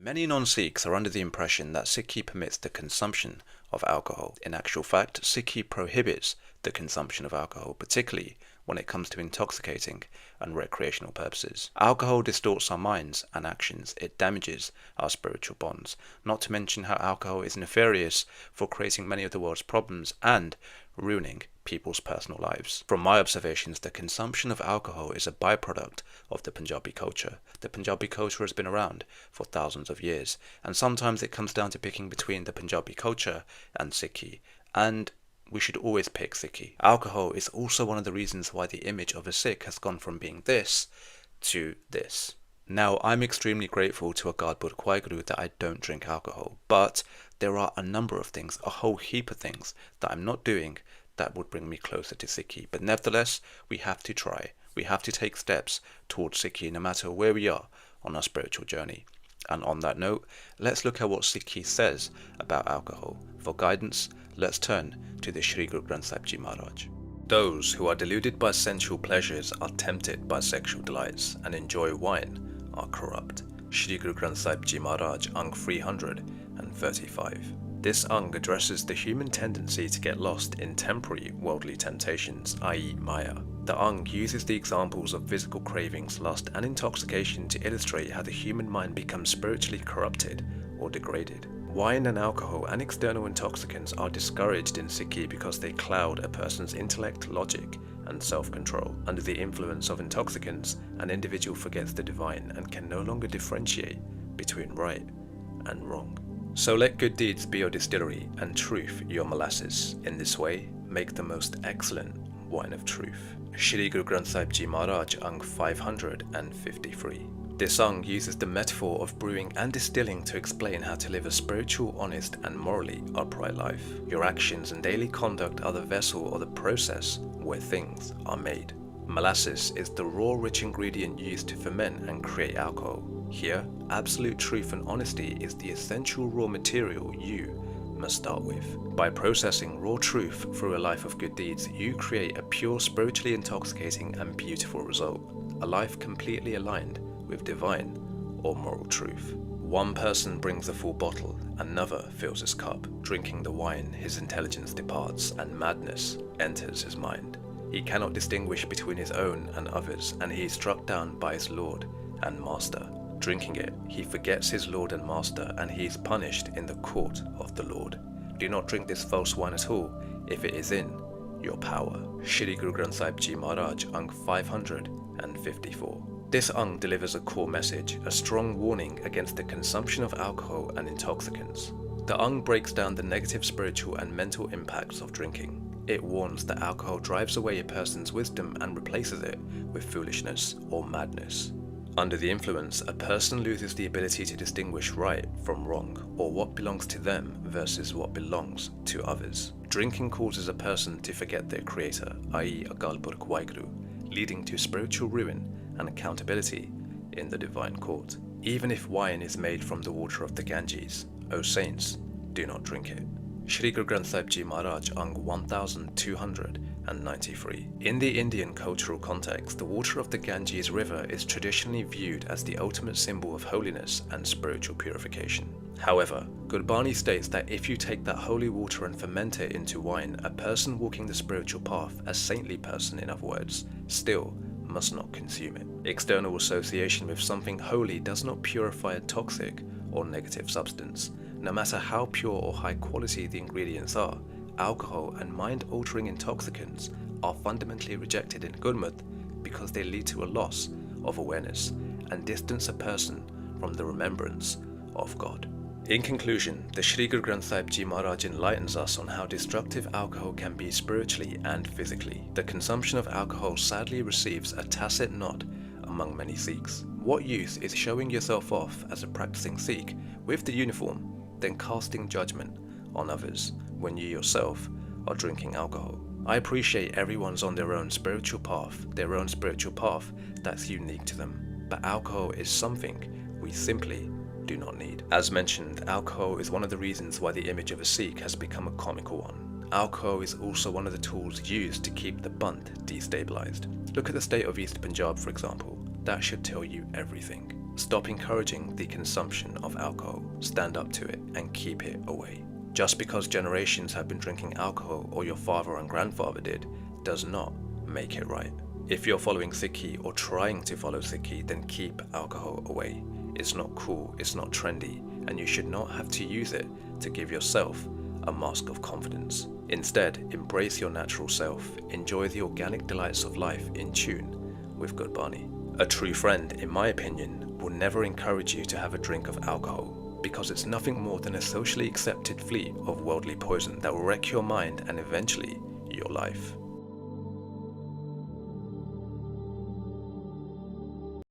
Many non-Sikhs are under the impression that Sikhi permits the consumption of alcohol. In actual fact, Sikhi prohibits the consumption of alcohol, particularly when it comes to intoxicating and recreational purposes. Alcohol distorts our minds and actions. It damages our spiritual bonds, not to mention how alcohol is nefarious for creating many of the world's problems and ruining people's personal lives. From my observations, the consumption of alcohol is a byproduct of the Punjabi culture. The Punjabi culture has been around for thousands of years, and sometimes it comes down to picking between the Punjabi culture and Sikhi, and we should always pick Sikhi. Alcohol is also one of the reasons why the image of a Sikh has gone from being this to this. Now, I'm extremely grateful to Agal Purkh Waheguru that I don't drink alcohol, but there are a number of things, a whole heap of things that I'm not doing that would bring me closer to Sikhi. But nevertheless, we have to try. We have to take steps towards Sikhi no matter where we are on our spiritual journey. And on that note, let's look at what Sikhi says about alcohol. For guidance, let's turn to the Shri Guru Granth Sahib Ji Maharaj. Those who are deluded by sensual pleasures are tempted by sexual delights and enjoy wine are corrupt. Shri Guru Granth Sahib Ji Maharaj, Ang 335. This Ang addresses the human tendency to get lost in temporary worldly temptations, i.e. Maya. The Ang uses the examples of physical cravings, lust and intoxication to illustrate how the human mind becomes spiritually corrupted or degraded. Wine and alcohol and external intoxicants are discouraged in Sikhi because they cloud a person's intellect, logic and self-control. Under the influence of intoxicants, an individual forgets the divine and can no longer differentiate between right and wrong. So let good deeds be your distillery and truth your molasses. In this way, make the most excellent wine of truth. Shri Guru Granth Sahib Ji Maharaj, Ang 553. This Ang uses the metaphor of brewing and distilling to explain how to live a spiritual, honest and morally upright life. Your actions and daily conduct are the vessel or the process where things are made. Molasses is the raw, rich ingredient used to ferment and create alcohol. Here, absolute truth and honesty is the essential raw material you must start with. By processing raw truth through a life of good deeds, you create a pure, spiritually intoxicating and beautiful result. A life completely aligned with divine or moral truth. One person brings a full bottle, another fills his cup. Drinking the wine, his intelligence departs and madness enters his mind. He cannot distinguish between his own and others, and he is struck down by his Lord and Master. Drinking it, he forgets his Lord and Master, and he is punished in the court of the Lord. Do not drink this false wine at all, if it is in your power. Shri Guru Granth Sahib Ji Maharaj, Ang 554. This Ang delivers a core message, a strong warning against the consumption of alcohol and intoxicants. The Ang breaks down the negative spiritual and mental impacts of drinking. It warns that alcohol drives away a person's wisdom and replaces it with foolishness or madness. Under the influence, a person loses the ability to distinguish right from wrong, or what belongs to them versus what belongs to others. Drinking causes a person to forget their creator, i.e. Agal Purkh Waheguru, leading to spiritual ruin and accountability in the divine court. Even if wine is made from the water of the Ganges, O saints, do not drink it. Shri Guru Granth Sahib Ji Maharaj, Ang 1293. In the Indian cultural context, the water of the Ganges river is traditionally viewed as the ultimate symbol of holiness and spiritual purification. However, Gurbani states that if you take that holy water and ferment it into wine, a person walking the spiritual path, a saintly person in other words, still must not consume it. External association with something holy does not purify a toxic or negative substance. No matter how pure or high quality the ingredients are, alcohol and mind-altering intoxicants are fundamentally rejected in Gurmat because they lead to a loss of awareness and distance a person from the remembrance of God. In conclusion, the Shri Guru Granth Sahib Ji Maharaj enlightens us on how destructive alcohol can be spiritually and physically. The consumption of alcohol sadly receives a tacit nod among many Sikhs. What use is showing yourself off as a practicing Sikh with the uniform, then casting judgment on others when you yourself are drinking alcohol? I appreciate everyone's on their own spiritual path that's unique to them, but alcohol is something we simply do not need. As mentioned, alcohol is one of the reasons why the image of a Sikh has become a comical one. Alcohol is also one of the tools used to keep the Bund destabilized. Look at the state of East Punjab, for example. That should tell you everything. Stop encouraging the consumption of alcohol, stand up to it and keep it away. Just because generations have been drinking alcohol, or your father and grandfather did, does not make it right. If you're following Sikhi or trying to follow Sikhi, then keep alcohol away. It's not cool, it's not trendy, and you should not have to use it to give yourself a mask of confidence. Instead, embrace your natural self, enjoy the organic delights of life in tune with Good Barney. A true friend, in my opinion, will never encourage you to have a drink of alcohol, because it's nothing more than a socially accepted fleet of worldly poison that will wreck your mind and eventually your life.